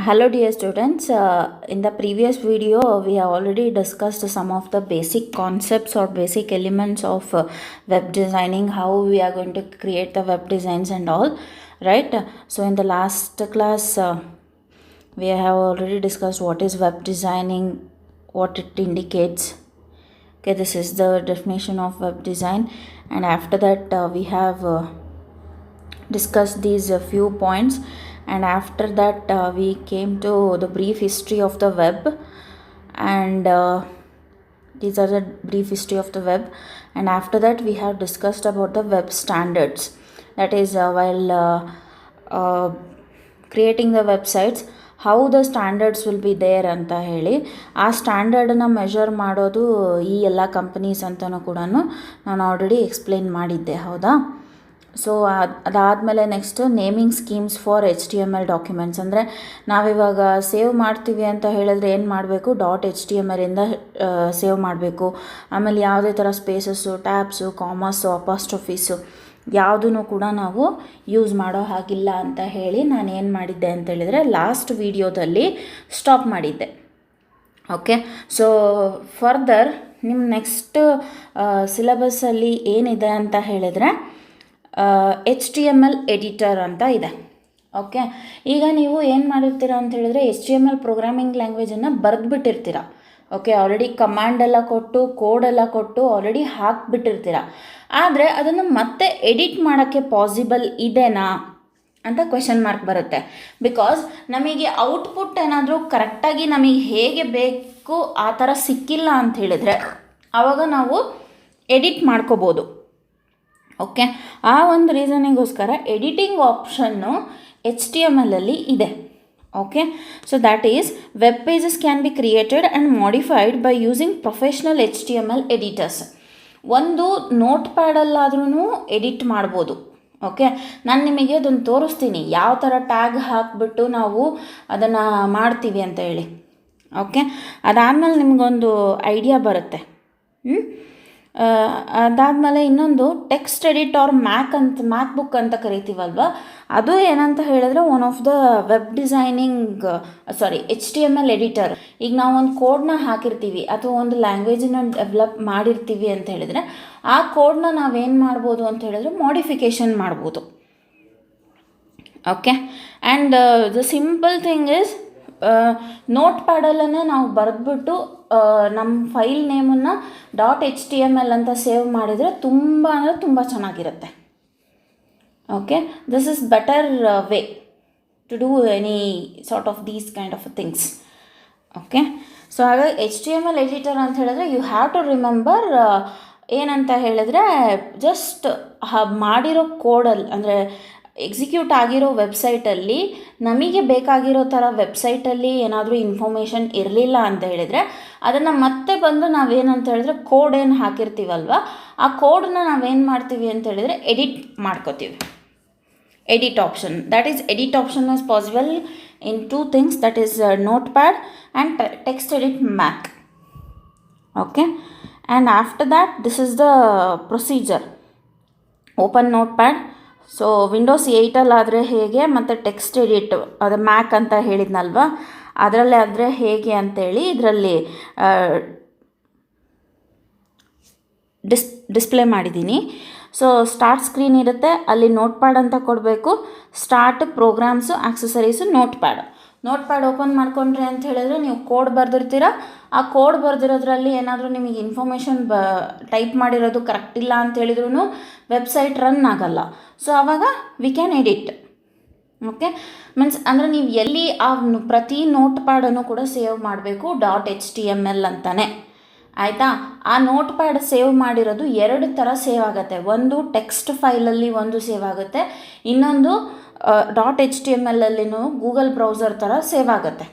Hello dear students, in the previous video we have already discussed some of the basic concepts or basic elements of web designing, how we are going to create the web designs and all, right? So in the last class we have already discussed what is web designing, what it indicates. Okay, this is the definition of web design, and after that we have discussed these few points, and after that we came to the brief history of the web, and these are the brief history of the web. And after that we have discussed about the web standards, that is while creating the websites, how the standards will be there ಅಂತ ಹೇಳಿ, ಆ ಸ್ಟ್ಯಾಂಡರ್ಡನ್ನ measure ಮಾಡೋದು ಈ ಎಲ್ಲ companies ಅಂತಲೂ ಕೂಡ ನಾನು already explain ಮಾಡಿದ್ದೆ, ಹೌದಾ? ಸೊ ಅದಾದಮೇಲೆ next naming schemes for HTML documents, ಅಂದರೆ ನಾವಿವಾಗ ಸೇವ್ ಮಾಡ್ತೀವಿ ಅಂತ ಹೇಳಿದ್ರೆ ಏನು ಮಾಡಬೇಕು, .html ಇಂದ ಸೇವ್ ಮಾಡಬೇಕು. ಆಮೇಲೆ ಯಾವುದೇ ಥರ ಸ್ಪೇಸಸ್ಸು, ಟ್ಯಾಬ್ಸು, ಕಾಮರ್ಸು, ಅಪಾಸ್ಟ್ರಫೀಸು ಯಾವುದೂ ಕೂಡ ನಾವು ಯೂಸ್ ಮಾಡೋ ಹಾಗಿಲ್ಲ ಅಂತ ಹೇಳಿ ನಾನು ಏನು ಮಾಡಿದ್ದೆ ಅಂತ ಹೇಳಿದರೆ ಲಾಸ್ಟ್ ವಿಡಿಯೋದಲ್ಲಿ ಸ್ಟಾಪ್ ಮಾಡಿದ್ದೆ. ಓಕೆ, ಸೊ ಫರ್ದರ್ ನಿಮ್ಮ ನೆಕ್ಸ್ಟ್ ಸಿಲೆಬಸ್ಸಲ್ಲಿ ಏನಿದೆ ಅಂತ ಹೇಳಿದರೆ HTML ಎಡಿಟರ್ ಅಂತ ಇದೆ. ಓಕೆ, ಈಗ ನೀವು ಏನು ಮಾಡಿರ್ತೀರ ಅಂತ ಹೇಳಿದ್ರೆ HTML ಪ್ರೋಗ್ರಾಮಿಂಗ್ ಲ್ಯಾಂಗ್ವೇಜನ್ನು ಬರೆದ್ಬಿಟ್ಟಿರ್ತೀರ. ಓಕೆ, ಆಲ್ರೆಡಿ ಕಮಾಂಡೆಲ್ಲ ಕೊಟ್ಟು ಕೋಡೆಲ್ಲ ಕೊಟ್ಟು ಆಲ್ರೆಡಿ ಹಾಕಿಬಿಟ್ಟಿರ್ತೀರ. ಆದರೆ ಅದನ್ನು ಮತ್ತೆ ಎಡಿಟ್ ಮಾಡೋಕ್ಕೆ ಪಾಸಿಬಲ್ ಇದೆನಾ ಅಂತ ಕ್ವೆಶನ್ ಮಾರ್ಕ್ ಬರುತ್ತೆ. ಬಿಕಾಸ್ ನಮಗೆ ಔಟ್ಪುಟ್ ಏನಾದರೂ ಕರೆಕ್ಟಾಗಿ ನಮಗೆ ಹೇಗೆ ಬೇಕು ಆ ಥರ ಸಿಕ್ಕಿಲ್ಲ ಅಂತ ಹೇಳಿದರೆ ಆವಾಗ ನಾವು ಎಡಿಟ್ ಮಾಡ್ಕೋಬೋದು. ಓಕೆ, ಆ ಒಂದು ರೀಸನಿಗೋಸ್ಕರ ಎಡಿಟಿಂಗ್ ಆಪ್ಷನ್ನು HTML ಇದೆ. Okay, so that is web pages can be created and modified by using professional HTML editors. ಒಂದು ನೋಟ್ ಪ್ಯಾಡಲ್ಲಾದ್ರೂ ಎಡಿಟ್ ಮಾಡ್ಬೋದು. ಓಕೆ, ನಾನು ನಿಮಗೆ ಅದನ್ನು ತೋರಿಸ್ತೀನಿ ಯಾವ ಥರ ಟ್ಯಾಗ್ ಹಾಕಿಬಿಟ್ಟು ನಾವು ಅದನ್ನು ಮಾಡ್ತೀವಿ ಅಂತ ಹೇಳಿ. ಓಕೆ, ಅದಾದಮೇಲೆ ನಿಮಗೊಂದು ಐಡಿಯಾ ಬರುತ್ತೆ. ಅದಾದಮೇಲೆ ಇನ್ನೊಂದು ಟೆಕ್ಸ್ಟ್ ಎಡಿಟ್ ಆರ್ ಮ್ಯಾಕ್ ಬುಕ್ ಅಂತ ಕರಿತೀವಲ್ವ, ಅದು ಏನಂತ ಹೇಳಿದ್ರೆ one of the web designing HTML editor. ಈಗ ನಾವು ಒಂದು ಕೋಡ್ನ ಹಾಕಿರ್ತೀವಿ ಅಥವಾ ಒಂದು ಲ್ಯಾಂಗ್ವೇಜನ್ನ ಡೆವಲಪ್ ಮಾಡಿರ್ತೀವಿ ಅಂತ ಹೇಳಿದರೆ ಆ ಕೋಡ್ನ ನಾವೇನು ಮಾಡ್ಬೋದು ಅಂತ ಹೇಳಿದ್ರೆ ಮಾಡಿಫಿಕೇಷನ್ ಮಾಡ್ಬೋದು. Okay, and the simple thing is note ಪ್ಯಾಡಲ್ಲೇ ನಾವು ಬರೆದ್ಬಿಟ್ಟು ನಮ್ಮ ಫೈಲ್ ನೇಮನ್ನು .html ಅಂತ ಸೇವ್ ಮಾಡಿದರೆ ತುಂಬ ಅಂದರೆ ತುಂಬ ಚೆನ್ನಾಗಿರುತ್ತೆ. Okay, this is better way to do any sort of these kind of things. Okay, so ಹಾಗಾಗಿ HTML ಎಡಿಟರ್ ಅಂತ ಹೇಳಿದ್ರೆ ಯು ಹ್ಯಾವ್ ಟು ರಿಮೆಂಬರ್ ಏನಂತ ಹೇಳಿದ್ರೆ ಜಸ್ಟ್ ಮಾಡಿರೋ ಕೋಡಲ್ಲಿ, ಅಂದರೆ ಎಕ್ಸಿಕ್ಯೂಟ್ ಆಗಿರೋ ವೆಬ್ಸೈಟಲ್ಲಿ ನಮಗೆ ಬೇಕಾಗಿರೋ ಥರ ವೆಬ್ಸೈಟಲ್ಲಿ ಏನಾದರೂ ಇನ್ಫಾರ್ಮೇಷನ್ ಇರಲಿಲ್ಲ ಅಂತ ಹೇಳಿದರೆ ಅದನ್ನು ಮತ್ತೆ ಬಂದು ನಾವೇನಂತ ಹೇಳಿದ್ರೆ ಕೋಡ್ ಏನು ಹಾಕಿರ್ತೀವಲ್ವ ಆ ಕೋಡನ್ನ ನಾವೇನು ಮಾಡ್ತೀವಿ ಅಂತ ಹೇಳಿದರೆ ಎಡಿಟ್ ಮಾಡ್ಕೋತೀವಿ. Edit option, that is edit option is possible in 2 things, that is notepad and text edit Mac. Okay, and after that this is the procedure. Open notepad. So Windows 8ಅಲ್ಲಾದರೆ ಹೇಗೆ, ಮತ್ತು text edit ಅದು ಮ್ಯಾಕ್ ಅಂತ ಹೇಳಿದ್ನಲ್ವ ಅದರಲ್ಲೇ ಆದರೆ ಹೇಗೆ ಅಂತೇಳಿ ಇದರಲ್ಲಿ ಡಿಸ್ಪ್ಲೇ ಮಾಡಿದ್ದೀನಿ. ಸೊ ಸ್ಟಾರ್ಟ್ ಸ್ಕ್ರೀನ್ ಇರುತ್ತೆ, ಅಲ್ಲಿ ನೋಟ್ ಪ್ಯಾಡ್ ಅಂತ ಕೊಡಬೇಕು. Start programmes accessories note pad open ಮಾಡ್ಕೊಂಡ್ರಿ ಅಂತ ಹೇಳಿದ್ರೆ ನೀವು ಕೋಡ್ ಬರೆದಿರ್ತೀರ. ಆ ಕೋಡ್ ಬರೆದಿರೋದ್ರಲ್ಲಿ ಏನಾದರೂ ನಿಮಗೆ ಇನ್ಫಾರ್ಮೇಷನ್ ಟೈಪ್ ಮಾಡಿರೋದು ಕರೆಕ್ಟ್ ಇಲ್ಲ ಅಂತ ಹೇಳಿದ್ರೂ ವೆಬ್ಸೈಟ್ ರನ್ ಆಗಲ್ಲ. ಸೊ ಆವಾಗ V can edit. Okay, means ಅಂದರೆ ನೀವು ಎಲ್ಲಿ ಆ ಪ್ರತಿ ನೋಟ್ ಪ್ಯಾಡನ್ನು ಕೂಡ ಸೇವ್ ಮಾಡಬೇಕು .html ಅಂತಾನೆ, ಆಯಿತಾ? ಆ ನೋಟ್ ಪ್ಯಾಡ್ ಸೇವ್ ಮಾಡಿರೋದು 2 ಥರ ಸೇವ್ ಆಗುತ್ತೆ. ಒಂದು ಟೆಕ್ಸ್ಟ್ ಫೈಲಲ್ಲಿ ಒಂದು ಸೇವ್ ಆಗುತ್ತೆ, ಇನ್ನೊಂದು .html ಗೂಗಲ್ ಬ್ರೌಸರ್ ಥರ ಸೇವ್ ಆಗುತ್ತೆ.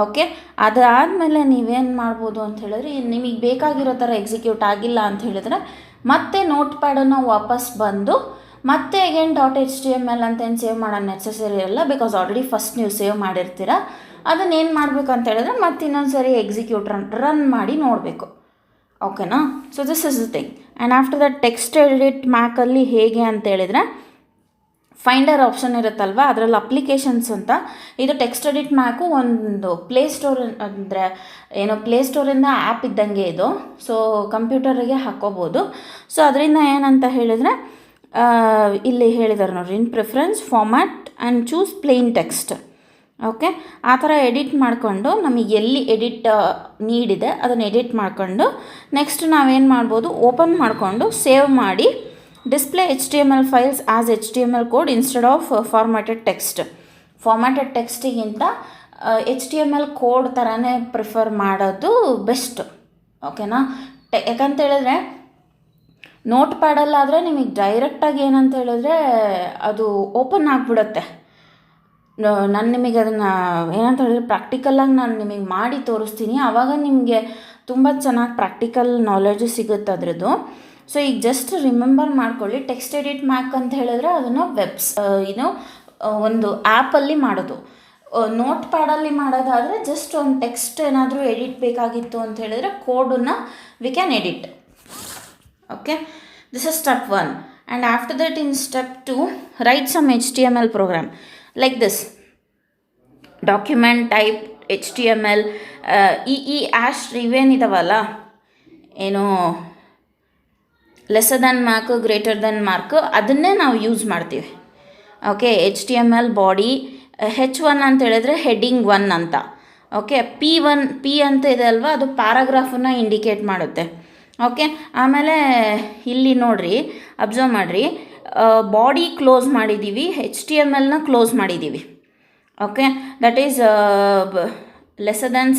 ಓಕೆ, ಅದಾದಮೇಲೆ ನೀವೇನು ಮಾಡ್ಬೋದು ಅಂತ ಹೇಳಿದ್ರೆ ನಿಮಗೆ ಬೇಕಾಗಿರೋ ಥರ ಎಕ್ಸಿಕ್ಯೂಟ್ ಆಗಿಲ್ಲ ಅಂತ ಹೇಳಿದ್ರೆ ಮತ್ತೆ ನೋಟ್ ಪ್ಯಾಡನ್ನು ವಾಪಸ್ ಬಂದು ಮತ್ತೆ ಅಗೇನ್ .html ಅಂತ ಏನು ಸೇವ್ ಮಾಡೋ ನೆಸೆಸರಿ ಇರಲ್ಲ, ಬಿಕಾಸ್ ಆಲ್ರೆಡಿ ಫಸ್ಟ್ ನೀವು ಸೇವ್ ಮಾಡಿರ್ತೀರ. ಅದನ್ನೇನು ಮಾಡಬೇಕು ಅಂತ ಹೇಳಿದ್ರೆ ಮತ್ತೆ ಇನ್ನೊಂದು ಸರಿ ಎಕ್ಸಿಕ್ಯೂಟ್ ರನ್ ಮಾಡಿ ನೋಡಬೇಕು. ಓಕೆನಾ? So this is the thing. And after that text edit ಮ್ಯಾಕಲ್ಲಿ ಹೇಗೆ ಅಂತ ಹೇಳಿದ್ರೆ ಫೈಂಡರ್ ಆಪ್ಷನ್ ಇರುತ್ತಲ್ವ, ಅದರಲ್ಲಿ ಅಪ್ಲಿಕೇಶನ್ಸ್ ಅಂತ, ಇದು ಟೆಕ್ಸ್ಟ್ ಎಡಿಟ್ ಮ್ಯಾಕು ಒಂದು ಪ್ಲೇಸ್ಟೋರ್ ಅಂದರೆ ಏನೋ ಪ್ಲೇಸ್ಟೋರಿಂದ ಆ್ಯಪ್ ಇದ್ದಂಗೆ ಇದು. ಸೊ ಕಂಪ್ಯೂಟರಿಗೆ ಹಾಕ್ಕೋಬೋದು. ಸೊ ಅದರಿಂದ ಏನಂತ ಹೇಳಿದರೆ ಇಲ್ಲಿ ಹೇಳಿದ್ದಾರೆ ನೋಡಿರಿ, in preference format and choose plain text. Okay, ಆ ಥರ ಎಡಿಟ್ ಮಾಡಿಕೊಂಡು ನಮಗೆ ಎಲ್ಲಿ ಎಡಿಟ್ ನೀಡಿದೆ ಅದನ್ನು ಎಡಿಟ್ ಮಾಡಿಕೊಂಡು ನೆಕ್ಸ್ಟ್ ನಾವೇನು ಮಾಡ್ಬೋದು, ಓಪನ್ ಮಾಡಿಕೊಂಡು ಸೇವ್ ಮಾಡಿ display HTML files as HTML code instead of formatted text. Formatted ಟೆಕ್ಸ್ಟಿಗಿಂತ HTML ಕೋಡ್ ಥರನೇ ಪ್ರಿಫರ್ ಮಾಡೋದು ಬೆಸ್ಟ್. ಓಕೆನಾ, ಯಾಕಂತ ಹೇಳಿದ್ರೆ ನೋಟ್ ಪ್ಯಾಡಲ್ಲಾದರೆ ನಿಮಗೆ ಡೈರೆಕ್ಟಾಗಿ ಏನಂತ ಹೇಳಿದ್ರೆ ಅದು ಓಪನ್ ಆಗಿಬಿಡುತ್ತೆ. ನಾನು ನಿಮಗೆ ಅದನ್ನು ಏನಂತ ಹೇಳಿದ್ರೆ ಪ್ರಾಕ್ಟಿಕಲಾಗಿ ನಾನು ನಿಮಗೆ ಮಾಡಿ ತೋರಿಸ್ತೀನಿ, ಆವಾಗ ನಿಮಗೆ ತುಂಬ ಚೆನ್ನಾಗಿ ಪ್ರಾಕ್ಟಿಕಲ್ ನಾಲೆಡ್ಜು ಸಿಗುತ್ತೆ ಅದರದ್ದು. ಸೊ ಈಗ ಜಸ್ಟ್ ರಿಮೆಂಬರ್ ಮಾಡ್ಕೊಳ್ಳಿ, ಟೆಕ್ಸ್ಟ್ ಎಡಿಟ್ ಮ್ಯಾಕ್ ಅಂತ ಹೇಳಿದ್ರೆ ಅದನ್ನು ಒಂದು ಆ್ಯಪಲ್ಲಿ ಮಾಡೋದು. ನೋಟ್ ಪ್ಯಾಡಲ್ಲಿ ಮಾಡೋದಾದರೆ ಜಸ್ಟ್ ಒಂದು ಟೆಕ್ಸ್ಟ್ ಏನಾದರೂ ಎಡಿಟ್ ಬೇಕಾಗಿತ್ತು ಅಂತ ಹೇಳಿದ್ರೆ ಕೋಡನ್ನು we can edit. Okay, this is step 1. And after that in step 2 write some HTML program like this. Document type HTML ಈ ಆ್ಯಶ್ ಇವೇನಿದಾವಲ್ಲ, ಏನು lesser than mark greater than mark, ಅದನ್ನೇ ನಾವು ಯೂಸ್ ಮಾಡ್ತೀವಿ. ಓಕೆ, HTML ಬಾಡಿ H1 ಅಂತ ಹೇಳಿದ್ರೆ heading 1 ಅಂತ. ಓಕೆ, P ಅಂತ ಇದೆ ಅಲ್ವಾ, ಅದು ಪ್ಯಾರಾಗ್ರಾಫನ್ನು ಇಂಡಿಕೇಟ್ ಮಾಡುತ್ತೆ. ಓಕೆ, ಆಮೇಲೆ ಇಲ್ಲಿ ನೋಡಿರಿ, ಅಬ್ಸರ್ವ್ ಮಾಡಿರಿ, ಬಾಡಿ ಕ್ಲೋಸ್ ಮಾಡಿದ್ದೀವಿ, HTMLನ ಕ್ಲೋಸ್ ಮಾಡಿದ್ದೀವಿ. Okay, that is lesser than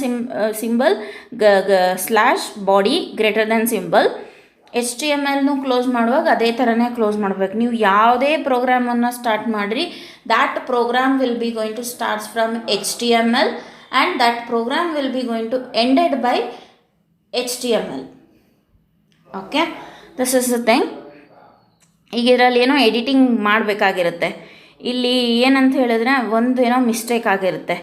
symbol slash body greater than symbol. HTMLನು ಕ್ಲೋಸ್ ಮಾಡುವಾಗ ಅದೇ ಥರನೇ ಕ್ಲೋಸ್ ಮಾಡಬೇಕು. ನೀವು ಯಾವುದೇ ಪ್ರೋಗ್ರಾಮನ್ನು ಸ್ಟಾರ್ಟ್ ಮಾಡಿರಿ, that program will be going to starts from HTML and that program will be going to ended by HTML. Okay, this is the thing. ಈಗ ಇದರಲ್ಲಿ ಏನೋ ಎಡಿಟಿಂಗ್ ಮಾಡಬೇಕಾಗಿರುತ್ತೆ. ಇಲ್ಲಿ ಏನಂತ ಹೇಳಿದ್ರೆ ಒಂದು ಏನೋ ಮಿಸ್ಟೇಕ್ ಆಗಿರುತ್ತೆ,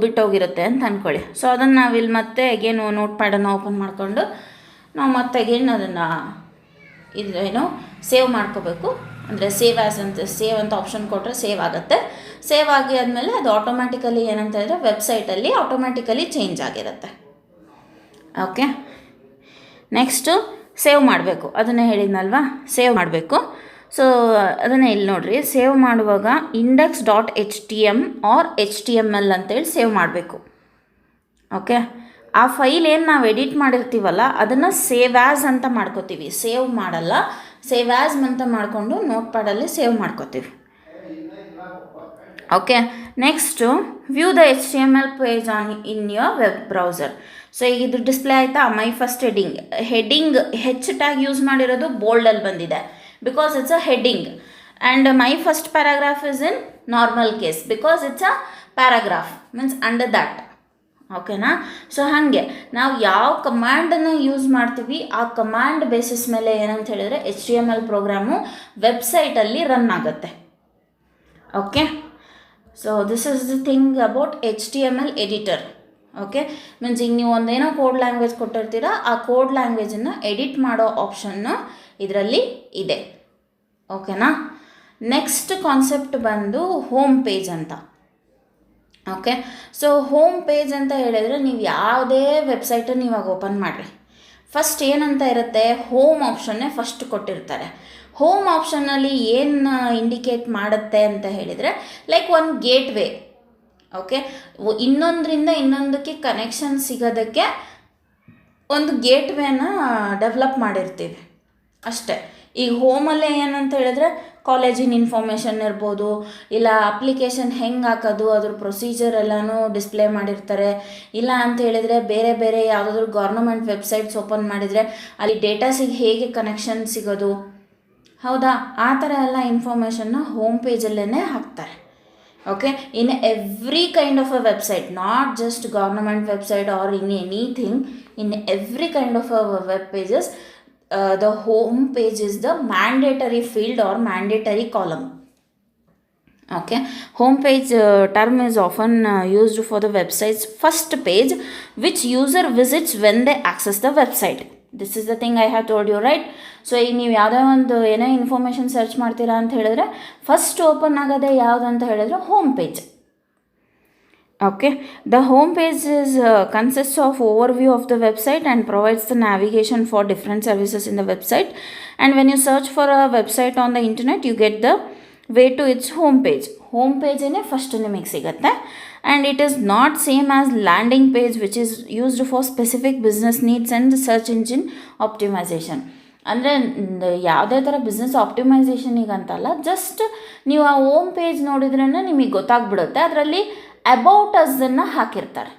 ಬಿಟ್ಟೋಗಿರುತ್ತೆ ಅಂತ ಅಂದ್ಕೊಳ್ಳಿ. ಸೊ ಅದನ್ನು ನಾವಿಲ್ಲಿ ಮತ್ತೆ ಅಗೇನು ನೋಟ್ ಪ್ಯಾಡನ್ನು ಓಪನ್ ಮಾಡಿಕೊಂಡು ನಾವು ಮತ್ತೆ ಅಗೇನ್ ಅದನ್ನು ಏನೋ ಸೇವ್ ಮಾಡ್ಕೋಬೇಕು. ಅಂದರೆ ಸೇವ್ ಅಂತ ಆಪ್ಷನ್ ಕೊಟ್ಟರೆ ಸೇವ್ ಆಗುತ್ತೆ. ಸೇವ್ ಆಗಿ ಆದಮೇಲೆ ಅದು ಆಟೋಮ್ಯಾಟಿಕಲಿ ಏನಂತ ಹೇಳಿದ್ರೆ ವೆಬ್ಸೈಟಲ್ಲಿ ಆಟೋಮ್ಯಾಟಿಕಲಿ ಚೇಂಜ್ ಆಗಿರುತ್ತೆ. ಓಕೆ, ನೆಕ್ಸ್ಟು ಸೇವ್ ಮಾಡಬೇಕು, ಅದನ್ನೇ ಹೇಳಿದ್ನಲ್ವಾ, ಸೇವ್ ಮಾಡಬೇಕು. ಸೊ ಅದನ್ನೇ ಇಲ್ಲಿ ನೋಡಿರಿ, ಸೇವ್ ಮಾಡುವಾಗ index.htm ಆರ್ HTML ಅಂತೇಳಿ ಸೇವ್ ಮಾಡಬೇಕು. ಓಕೆ, ಆ ಫೈಲ್ ಏನು ನಾವು ಎಡಿಟ್ ಮಾಡಿರ್ತೀವಲ್ಲ ಅದನ್ನು ಸೇವ್ ಆ್ಯಸ್ ಅಂತ ಮಾಡ್ಕೋತೀವಿ, ಸೇವ್ ಮಾಡಲ್ಲ. ಸೇವ್ ಆ್ಯಸ್ ಅಂತ ಮಾಡಿಕೊಂಡು ನೋಟ್ ಪ್ಯಾಡಲ್ಲಿ ಸೇವ್ ಮಾಡ್ಕೋತೀವಿ. Okay, next view the HTML page in your web browser. So ಈಗ ಇದು ಡಿಸ್ಪ್ಲೇ ಆಯಿತಾ, my first heading H tag use ಮಾಡಿರೋದು ಬೋಲ್ಡಲ್ಲಿ ಬಂದಿದೆ because it's a heading. And my first paragraph is in normal case because it's a paragraph means under that. ಓಕೆನಾ, so ಹಾಗೆ ನಾವು ಯಾವ ಕಮಾಂಡನ್ನು use ಮಾಡ್ತೀವಿ ಆ ಕಮಾಂಡ್ ಬೇಸಿಸ್ ಮೇಲೆ ಏನಂತ ಹೇಳಿದ್ರೆ HTML ಪ್ರೋಗ್ರಾಮು ವೆಬ್ಸೈಟಲ್ಲಿ ರನ್ ಆಗುತ್ತೆ. Okay, so this is the thing about HTML editor. Okay, means ಈಗ ನೀವು ಒಂದೇನೋ ಕೋಡ್ ಲ್ಯಾಂಗ್ವೇಜ್ ಕೊಟ್ಟಿರ್ತೀರ, ಆ ಕೋಡ್ ಲ್ಯಾಂಗ್ವೇಜನ್ನು ಎಡಿಟ್ ಮಾಡೋ ಆಪ್ಷನ್ನು ಇದರಲ್ಲಿ ಇದೆ. ಓಕೆನಾ, ನೆಕ್ಸ್ಟ್ ಕಾನ್ಸೆಪ್ಟ್ ಬಂದು ಹೋಮ್ ಪೇಜ್ ಅಂತ. ಓಕೆ, ಸೊ ಹೋಮ್ ಪೇಜ್ ಅಂತ ಹೇಳಿದರೆ ನೀವು ಯಾವುದೇ ವೆಬ್ಸೈಟನ್ನು ಇವಾಗ ಓಪನ್ ಮಾಡಿರಿ, ಫಸ್ಟ್ ಏನಂತ ಇರುತ್ತೆ, ಹೋಮ್ ಆಪ್ಷನ್ನೇ ಫಸ್ಟ್ ಕೊಟ್ಟಿರ್ತಾರೆ. ಹೋಮ್ ಆಪ್ಷನ್ನಲ್ಲಿ ಏನು ಇಂಡಿಕೇಟ್ ಮಾಡುತ್ತೆ ಅಂತ ಹೇಳಿದರೆ ಲೈಕ್ ಒಂದು ಗೇಟ್ ವೇ. ಓಕೆ, ಇನ್ನೊಂದರಿಂದ ಇನ್ನೊಂದಕ್ಕೆ ಕನೆಕ್ಷನ್ ಸಿಗೋದಕ್ಕೆ ಒಂದು ಗೇಟ್ ವೇನ ಡೆವಲಪ್ ಮಾಡಿರ್ತೀವಿ ಅಷ್ಟೇ. ಈಗ ಹೋಮಲ್ಲೇ ಏನಂತ ಹೇಳಿದ್ರೆ ಕಾಲೇಜಿನ ಇನ್ಫಾರ್ಮೇಷನ್ ಇರ್ಬೋದು, ಇಲ್ಲ ಅಪ್ಲಿಕೇಶನ್ ಹೆಂಗೆ ಹಾಕೋದು ಅದ್ರ ಪ್ರೊಸೀಜರ್ ಎಲ್ಲನೂ ಡಿಸ್ಪ್ಲೇ ಮಾಡಿರ್ತಾರೆ. ಇಲ್ಲ ಅಂತ ಹೇಳಿದರೆ ಬೇರೆ ಬೇರೆ ಯಾವುದಾದ್ರೂ ಗೌರ್ನಮೆಂಟ್ ವೆಬ್ಸೈಟ್ಸ್ ಓಪನ್ ಮಾಡಿದರೆ ಅಲ್ಲಿ ಡೇಟಾಸಿಗೆ ಹೇಗೆ ಕನೆಕ್ಷನ್ ಸಿಗೋದು, ಹೌದಾ, ಆ ಥರ ಎಲ್ಲ ಇನ್ಫಾರ್ಮೇಷನ್ನ ಹೋಮ್ ಪೇಜಲ್ಲೇ ಹಾಕ್ತಾರೆ. Okay, in every kind of a website, not just government website or in anything, in every kind of a web pages the home page is the mandatory field or mandatory column. Okay, home page term is often used for the website's first page which user visits when they access the website. This is the thing I have told you right. So ಈಗ ನೀವು ಯಾವುದೇ ಒಂದು ಏನೇ information search ಮಾಡ್ತೀರಾ ಅಂತ ಹೇಳಿದ್ರೆ first open ಆಗೋದೇ ಯಾವುದು ಅಂತ ಹೇಳಿದ್ರೆ home page. Okay, the home page is consists of overview of the website and provides the navigation for different services in the website. And when you search for a website on the internet, you get the way to its home page. Home page ine first ನಿಮಗೆ ಸಿಗುತ್ತೆ. And it is not same as landing page, which is used for specific business needs and search engine optimization. ಅಂದರೆ ಯಾವುದೇ ಥರ business ಆಪ್ಟಿಮೈಸೇಷನಿಗೆ ಅಂತಲ್ಲ, just ನೀವು ಆ home page ನೋಡಿದ್ರೇ ನಿಮಗೆ ಗೊತ್ತಾಗ್ಬಿಡುತ್ತೆ, ಅದರಲ್ಲಿ ಅಬೌಟ್ ಅಸನ್ನು ಹಾಕಿರ್ತಾರೆ.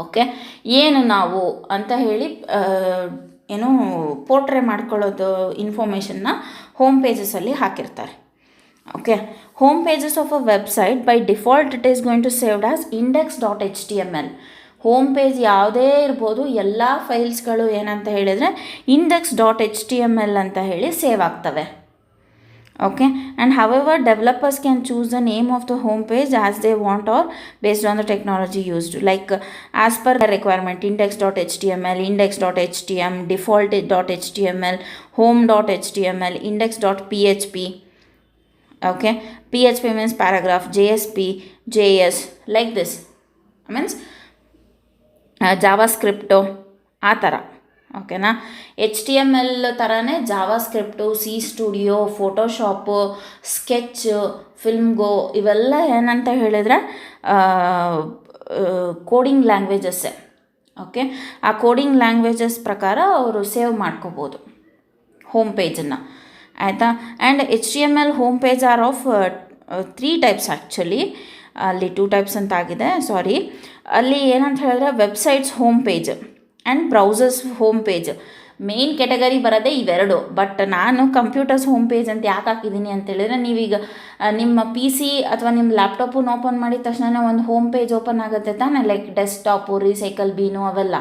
ಓಕೆ, ಏನು ನಾವು ಅಂತ ಹೇಳಿ ಏನು ಪೋರ್ಟ್ರೇ ಮಾಡ್ಕೊಳ್ಳೋದು ಇನ್ಫಾರ್ಮೇಷನ್ನ ಹೋಮ್ ಪೇಜಸಲ್ಲಿ ಹಾಕಿರ್ತಾರೆ. Okay, home pages of a website by default it is going to saved as index.html. Home page ಯಾವುದೇ ಇರ್ಬೋದು, ಎಲ್ಲ ಫೈಲ್ಸ್ಗಳು ಏನಂತ ಹೇಳಿದರೆ index.html ಅಂತ ಹೇಳಿ ಸೇವ್ ಆಗ್ತವೆ. Okay, and however developers can choose the name of the home page as they want or based on the technology used, like as per the requirement, index.html, index.htm, default.html, home.html, index.php. Okay, php means paragraph, JSP, JS, like this means ಜಾವಾಸ್ಕ್ರಿಪ್ಟು ಆ ಥರ. ಓಕೆನಾ, HTML ಥರನೇ JavaScript, C studio, Photoshop, sketch, ಫಿಲ್ಮ್ಗೋ ಇವೆಲ್ಲ ಏನಂತ ಹೇಳಿದರೆ coding ಲ್ಯಾಂಗ್ವೇಜಸ್ಸೇ. Okay, ಆ ಕೋಡಿಂಗ್ ಲ್ಯಾಂಗ್ವೇಜಸ್ ಪ್ರಕಾರ ಅವರು ಸೇವ್ ಮಾಡ್ಕೋಬೋದು ಹೋಮ್ ಪೇಜನ್ನು, ಆಯಿತಾ. And HTML home page are of 3 types actually. ಅಲ್ಲಿ 2 ಟೈಪ್ಸ್ ಅಂತ ಆಗಿದೆ, ಸಾರಿ. ಅಲ್ಲಿ ಏನಂತ ಹೇಳಿದ್ರೆ websites home page and browsers home page main category ಬರೋದೇ ಇವೆರಡು. ಬಟ್ ನಾನು ಕಂಪ್ಯೂಟರ್ಸ್ ಹೋಮ್ ಪೇಜ್ ಅಂತ ಯಾಕೆ ಹಾಕಿದ್ದೀನಿ ಅಂತೇಳಿದರೆ, ನೀವೀಗ ನಿಮ್ಮ PC ಅಥವಾ ನಿಮ್ಮ ಲ್ಯಾಪ್ಟಾಪನ್ನು ಓಪನ್ ಮಾಡಿದ ತಕ್ಷಣ ಒಂದು ಹೋಮ್ ಪೇಜ್ ಓಪನ್ ಆಗುತ್ತೆ ತಾನೇ, ಲೈಕ್ ಡೆಸ್ಕ್ಟಾಪು, ರೀಸೈಕಲ್ ಬೀನು ಅವೆಲ್ಲ,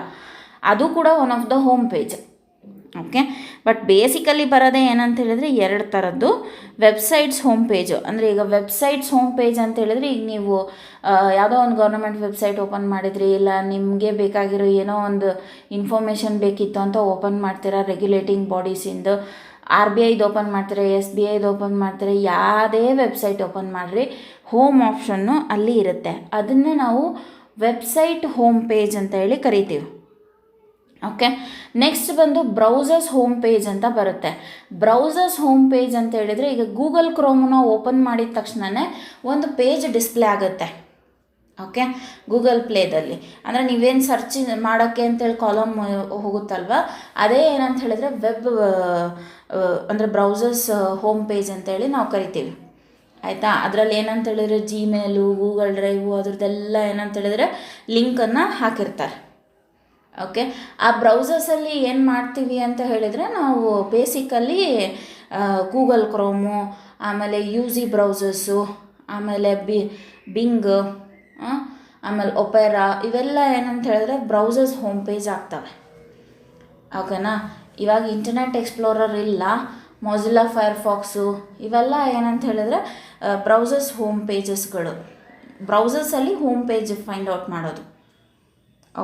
ಅದು ಕೂಡ one of the home page. Okay, but basically ಬರೋದೇ ಏನಂತ ಹೇಳಿದರೆ 2 ಥರದ್ದು. ವೆಬ್ಸೈಟ್ಸ್ ಹೋಮ್ ಪೇಜು ಅಂದರೆ, ಈಗ ವೆಬ್ಸೈಟ್ಸ್ ಹೋಮ್ ಪೇಜ್ ಅಂತ ಹೇಳಿದರೆ, ಈಗ ನೀವು ಯಾವುದೋ ಒಂದು ಗೌರ್ಮೆಂಟ್ ವೆಬ್ಸೈಟ್ ಓಪನ್ ಮಾಡಿದ್ರಿ, ಇಲ್ಲ ನಿಮಗೆ ಬೇಕಾಗಿರೋ ಏನೋ ಒಂದು ಇನ್ಫಾರ್ಮೇಷನ್ ಬೇಕಿತ್ತು ಅಂತ ಓಪನ್ ಮಾಡ್ತೀರಾ, ರೆಗ್ಯುಲೇಟಿಂಗ್ ಬಾಡೀಸಿಂದು, RBIದು ಓಪನ್ ಮಾಡ್ತೀರಾ, SBIದು ಓಪನ್ ಮಾಡ್ತೀರಾ, ಯಾವುದೇ ವೆಬ್ಸೈಟ್ ಓಪನ್ ಮಾಡಿರಿ ಹೋಮ್ ಆಪ್ಷನ್ನು ಅಲ್ಲಿ ಇರುತ್ತೆ. ಅದನ್ನೇ ನಾವು ವೆಬ್ಸೈಟ್ ಹೋಮ್ ಪೇಜ್ ಅಂತ ಹೇಳಿ ಕರಿತೀವಿ. ಓಕೆ, ನೆಕ್ಸ್ಟ್ ಬಂದು ಬ್ರೌಸರ್ಸ್ ಹೋಮ್ ಪೇಜ್ ಅಂತ ಬರುತ್ತೆ. ಬ್ರೌಸರ್ಸ್ ಹೋಮ್ ಪೇಜ್ ಅಂತ ಹೇಳಿದರೆ, ಈಗ ಗೂಗಲ್ ಕ್ರೋಮನ್ನ ಓಪನ್ ಮಾಡಿದ ತಕ್ಷಣವೇ ಒಂದು ಪೇಜ್ ಡಿಸ್ಪ್ಲೇ ಆಗುತ್ತೆ. ಓಕೆ, ಗೂಗಲ್ ಪ್ಲೇದಲ್ಲಿ ಅಂದರೆ ನೀವೇನು ಸರ್ಚ್ ಮಾಡೋಕ್ಕೆ ಅಂತೇಳಿ ಕಾಲಮ್ ಹೋಗುತ್ತಲ್ವ, ಅದೇ ಏನಂತ ಹೇಳಿದರೆ ವೆಬ್ ಅಂದರೆ ಬ್ರೌಸರ್ಸ್ ಹೋಮ್ ಪೇಜ್ ಅಂತೇಳಿ ನಾವು ಕರಿತೀವಿ, ಆಯಿತಾ. ಅದರಲ್ಲಿ ಏನಂತ ಹೇಳಿದರೆ ಜಿಮೇಲು, ಗೂಗಲ್ ಡ್ರೈವು ಅದ್ರದ್ದೆಲ್ಲ ಏನಂತ ಹೇಳಿದರೆ ಲಿಂಕನ್ನು ಹಾಕಿರ್ತಾರೆ. ಓಕೆ, ಆ ಬ್ರೌಸರ್ಸಲ್ಲಿ ಏನು ಮಾಡ್ತೀವಿ ಅಂತ ಹೇಳಿದರೆ, ನಾವು ಬೇಸಿಕಲ್ಲಿ ಗೂಗಲ್ ಕ್ರೋಮು, ಆಮೇಲೆ UC ಬ್ರೌಸರ್ಸು, ಆಮೇಲೆ ಬಿಂಗ್, ಆಮೇಲೆ ಒಪೆರಾ, ಇವೆಲ್ಲ ಏನಂತ ಹೇಳಿದ್ರೆ ಬ್ರೌಸರ್ಸ್ ಹೋಮ್ ಪೇಜ್ ಆಗ್ತವೆ. ಓಕೆನಾ, ಇವಾಗ ಇಂಟರ್ನೆಟ್ ಎಕ್ಸ್ಪ್ಲೋರರ್ ಇಲ್ಲ, ಮೊಜಿಲ್ಲಾ ಫೈರ್ಫಾಕ್ಸು, ಇವೆಲ್ಲ ಏನಂತ ಹೇಳಿದ್ರೆ ಬ್ರೌಸರ್ಸ್ ಹೋಮ್ ಪೇಜಸ್ಗಳು. ಬ್ರೌಸರ್ಸಲ್ಲಿ ಹೋಮ್ ಪೇಜ್ ಫೈಂಡ್ ಔಟ್ ಮಾಡೋದು.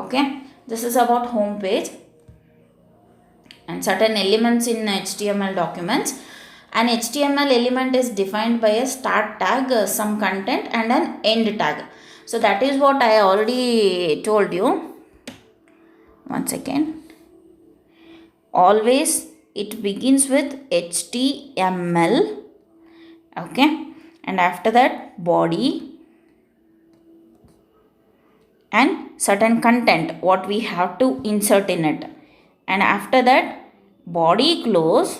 Okay, this is about home page and certain elements in HTML documents. An HTML element is defined by a start tag, some content and an end tag. So that is what I already told you. One second. Always it begins with HTML. Okay, and after that body and certain content what we have to insert in it, and after that body close,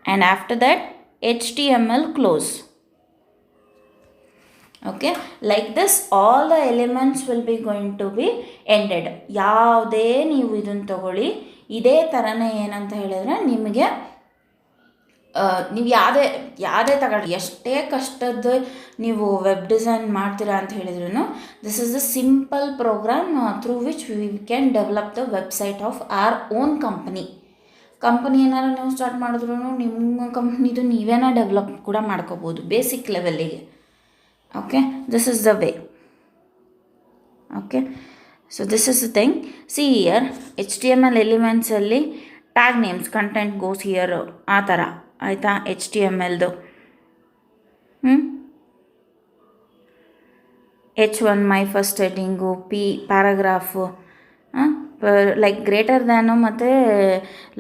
and after that HTML close. Okay, like this all the elements will be going to be ended. ಯಾವುದೇ ನೀವು ಇದನ್ನು ತಗೊಳ್ಳಿ, ಇದೇ ಥರನೇ ಏನಂತ ಹೇಳಿದ್ರೆ ನಿಮಗೆ ನೀವು ಯಾವುದೇ ತಗೊಳ್ಳಿ, ಎಷ್ಟೇ ಕಷ್ಟದ್ದು ನೀವು ವೆಬ್ ಡಿಸೈನ್ ಮಾಡ್ತೀರಾ ಅಂತ ಹೇಳಿದ್ರು, this is the simple program through which we can develop the website of our own company. Company ಏನಾರು ನೀವು ಸ್ಟಾರ್ಟ್ ಮಾಡಿದ್ರು ನಿಮ್ಮ ಕಂಪ್ನಿದು ನೀವೇನ ಡೆವಲಪ್ ಕೂಡ ಮಾಡ್ಕೋಬೋದು ಬೇಸಿಕ್ ಲೆವೆಲ್ಲಿಗೆ. Okay, this is the way. Okay, so this is the thing. See here HTML ಎಲಿಮೆಂಟ್ಸಲ್ಲಿ tag names content goes here ಆ ಥರ ಆಯಿತಾ. HTMLದು H1 my first heading, P paragraph, like greater than ಮತ್ತು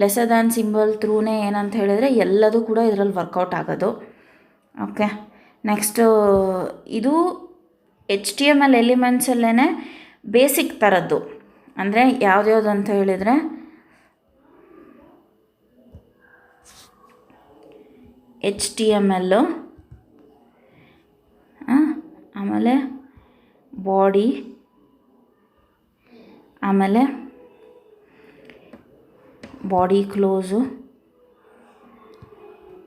ಲೆಸರ್ ದ್ಯಾನ್ ಸಿಂಬಲ್ ಥ್ರೂನೇ ಏನಂತ ಹೇಳಿದರೆ ಎಲ್ಲದೂ ಕೂಡ ಇದರಲ್ಲಿ ವರ್ಕೌಟ್ ಆಗೋದು. ಓಕೆ, ನೆಕ್ಸ್ಟು ಇದು HTML ಎಲಿಮೆಂಟ್ಸಲ್ಲೇ ಬೇಸಿಕ್ ಥರದ್ದು. ಅಂದರೆ ಯಾವ್ದ್ಯಾವ್ದು ಅಂತ ಹೇಳಿದರೆ HTML, ಆಮೇಲೆ ಬಾಡಿ, ಆಮೇಲೆ body close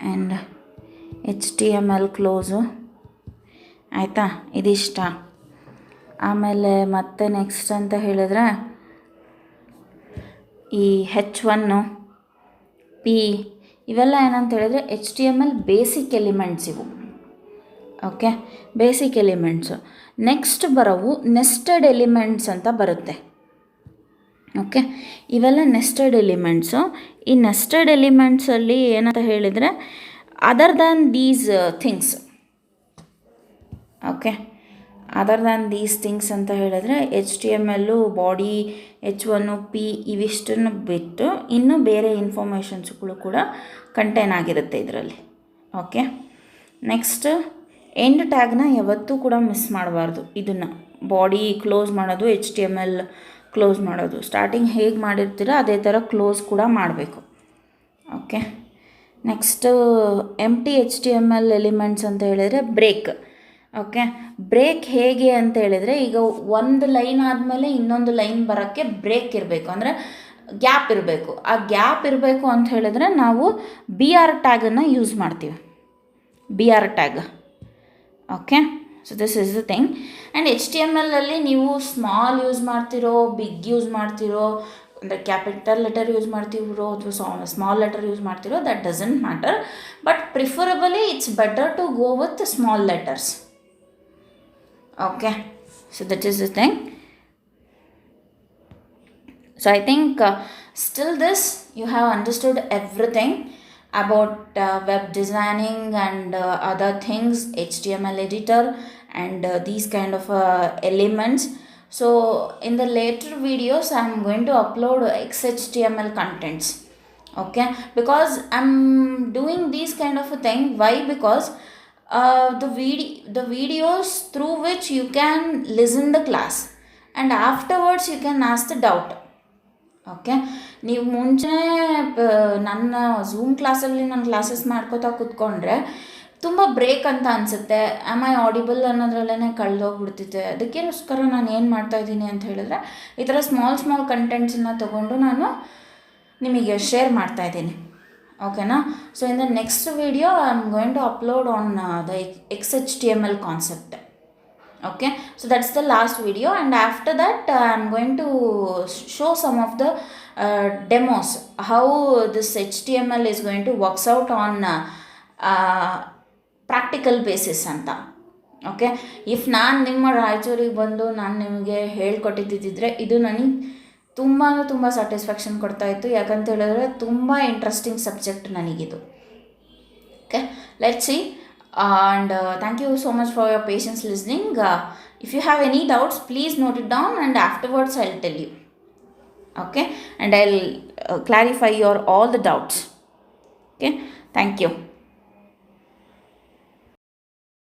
and HTML close ಆಯಿತಾ. ಇದಿಷ್ಟ. ಆಮೇಲೆ ಮತ್ತೆ ನೆಕ್ಸ್ಟ್ ಅಂತ ಹೇಳಿದ್ರೆ ಈ H1 P ಇವೆಲ್ಲ ಏನಂತ ಹೇಳಿದರೆ HTML ಬೇಸಿಕ್ ಎಲಿಮೆಂಟ್ಸ್ ಇವು. Okay, basic elements. ನೆಕ್ಸ್ಟ್ ಬರೋವು ನೆಸ್ಟೆಡ್ ಎಲಿಮೆಂಟ್ಸ್ ಅಂತ ಬರುತ್ತೆ. ಓಕೆ, ಇವೆಲ್ಲ ನೆಸ್ಟೆಡ್ ಎಲಿಮೆಂಟ್ಸು. ಈ ನೆಸ್ಟೆಡ್ ಎಲಿಮೆಂಟ್ಸಲ್ಲಿ ಏನಂತ ಹೇಳಿದರೆ other than these things. Okay, other than these things ಅಂತ ಹೇಳಿದರೆ HTML, ಬಾಡಿ, H1 P ಇವಿಷ್ಟನ್ನು ಬಿಟ್ಟು ಇನ್ನೂ ಬೇರೆ ಇನ್ಫಾರ್ಮೇಷನ್ಸ್ಗಳು ಕೂಡ ಕಂಟೈನ್ ಆಗಿರುತ್ತೆ ಇದರಲ್ಲಿ. ಓಕೆ, ನೆಕ್ಸ್ಟ್ ಎಂಡ್ ಟ್ಯಾಗ್ನ ಯಾವತ್ತೂ ಕೂಡ ಮಿಸ್ ಮಾಡಬಾರ್ದು. ಇದನ್ನು ಬಾಡಿ ಕ್ಲೋಸ್ ಮಾಡೋದು, HTML ಕ್ಲೋಸ್ ಮಾಡೋದು, ಸ್ಟಾರ್ಟಿಂಗ್ ಹೇಗೆ ಮಾಡಿರ್ತೀರೋ ಅದೇ ಥರ ಕ್ಲೋಸ್ ಕೂಡ ಮಾಡಬೇಕು. Okay, next empty HTML elements ಅಂತ ಹೇಳಿದರೆ ಬ್ರೇಕ್. ಓಕೆ, ಬ್ರೇಕ್ ಹೇಗೆ ಅಂತ ಹೇಳಿದರೆ ಈಗ ಒಂದು ಲೈನ್ ಆದಮೇಲೆ ಇನ್ನೊಂದು ಲೈನ್ ಬರೋಕ್ಕೆ ಬ್ರೇಕ್ ಇರಬೇಕು, ಅಂದರೆ ಗ್ಯಾಪ್ ಇರಬೇಕು. ಆ ಗ್ಯಾಪ್ ಇರಬೇಕು ಅಂತ ಹೇಳಿದ್ರೆ ನಾವು BR ಟ್ಯಾಗನ್ನು ಯೂಸ್ ಮಾಡ್ತೀವಿ, BR tag. Okay, so this is the thing. And HTMLಲ್ಲಿ ನೀವು ಸ್ಮಾಲ್ ಯೂಸ್ ಮಾಡ್ತಿರೋ, ಬಿಗ್ ಯೂಸ್ ಮಾಡ್ತಿರೋ, ಅಂದರೆ ಕ್ಯಾಪಿಟಲ್ ಲೆಟರ್ ಯೂಸ್ ಮಾಡ್ತಿರೋ ಅಥವಾ ಸ್ಮಾಲ್ ಲೆಟರ್ ಯೂಸ್ ಮಾಡ್ತಿರೋ, that doesn't matter. But preferably it's better to go with small letters. Okay, so that is the thing. So I think still this you have understood everything about web designing and other things, HTML editor and these kind of elements. So in the later videos I am going to upload XHTML contents. Okay, because I am doing these kind of a thing. Why? Because the videos through which you can listen the class and afterwards you can ask the doubt. Okay, ನೀವು ಮುಂಚೆ ನನ್ನ zoom ಕ್ಲಾಸಲ್ಲಿ ನಾನು classes ಮಾಡ್ಕೋತಾ ಕೂತ್ಕೊಂಡ್ರೆ ತುಂಬ break ಅಂತ ಅನಿಸುತ್ತೆ. ಆಮ್ ಐ ಆಡಿಬಲ್ ಅನ್ನೋದ್ರಲ್ಲೇ ಕಳೆದೋಗ್ಬಿಡ್ತಿದ್ದೆ. ಅದಕ್ಕೋಸ್ಕರ ನಾನು ಏನು ಮಾಡ್ತಾಯಿದ್ದೀನಿ ಅಂತ ಹೇಳಿದ್ರೆ ಈ ಥರ ಸ್ಮಾಲ್ ಕಂಟೆಂಟ್ಸನ್ನು ತೊಗೊಂಡು ನಾನು ನಿಮಗೆ ಶೇರ್ ಮಾಡ್ತಾಯಿದ್ದೀನಿ. ಓಕೆನಾ? So in the next video I am going to upload on the XHTML concept. Okay, so that's the last video, and after that I'm going to show some of the demos how this HTML is going to works out on practical basis anta. Okay, if ನಾನು ನಿಮ್ಮ ರಾಯಚೂರಿಗೆ ಬಂದು ನಾನು ನಿಮಗೆ ಹೇಳ್ಕೊಟ್ಟಿದ್ದಿದ್ರೆ ಇದು ನನಗೆ ತುಂಬ satisfaction ಕೊಡ್ತಾಯಿತ್ತು. ಯಾಕಂತ ಹೇಳಿದ್ರೆ ತುಂಬ ಇಂಟ್ರೆಸ್ಟಿಂಗ್ ಸಬ್ಜೆಕ್ಟ್ ನನಗಿದು. Okay, let's see. And thank you so much for your patience listening. If you have any doubts, please note it down and afterwards I'll tell you. Okay, and I'll clarify your all the doubts. Okay, thank you.